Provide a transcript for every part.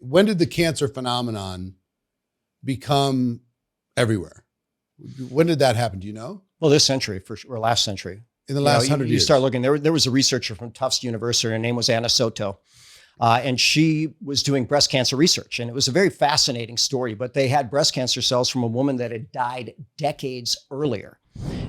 when did the cancer phenomenon become everywhere? When did that happen? Do you know? Well, this century, for sure, or last century. In the last 100 years. You start looking, there was a researcher from Tufts University, her name was Anna Soto, and she was doing breast cancer research. And it was a very fascinating story, but they had breast cancer cells from a woman that had died decades earlier.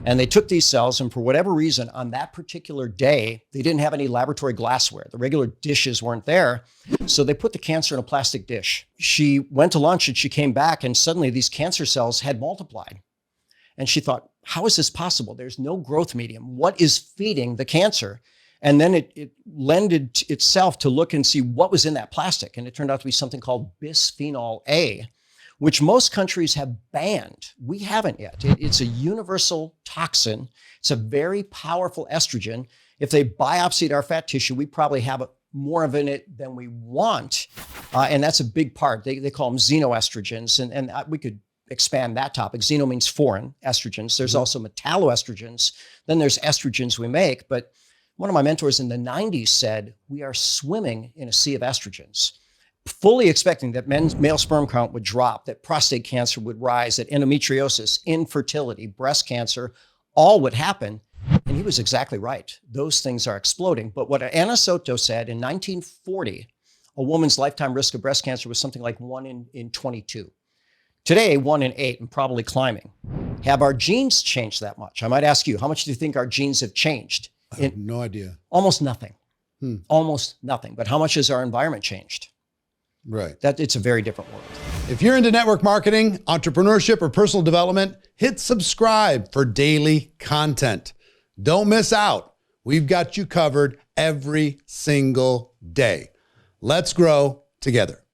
And they took these cells, and for whatever reason, on that particular day, they didn't have any laboratory glassware. The regular dishes weren't there. So they put the cancer in a plastic dish. She went to lunch and she came back, and suddenly these cancer cells had multiplied. And she thought, how is this possible? There's no growth medium. What is feeding the cancer? And then it lended itself to look and see what was in that plastic. And it turned out to be something called bisphenol A, which most countries have banned. We haven't yet. It's a universal toxin. It's a very powerful estrogen. If they biopsied our fat tissue, we probably have more of it than we want. And that's a big part. They call them xenoestrogens. And we could expand that topic. Xeno means foreign estrogens. There's also metalloestrogens. Then there's estrogens we make. But one of my mentors in the 90s said, we are swimming in a sea of estrogens, fully expecting that male sperm count would drop, that prostate cancer would rise, that endometriosis, infertility, breast cancer, all would happen. And he was exactly right. Those things are exploding. But what Anna Soto said in 1940, a woman's lifetime risk of breast cancer was something like 1 in 22. Today, 1 in 8 and probably climbing. Have our genes changed that much? I might ask you, how much do you think our genes have changed? I have no idea. Almost nothing. Almost nothing. But how much has our environment changed? Right. It's a very different world. If you're into network marketing, entrepreneurship, or personal development, hit subscribe for daily content. Don't miss out. We've got you covered every single day. Let's grow together.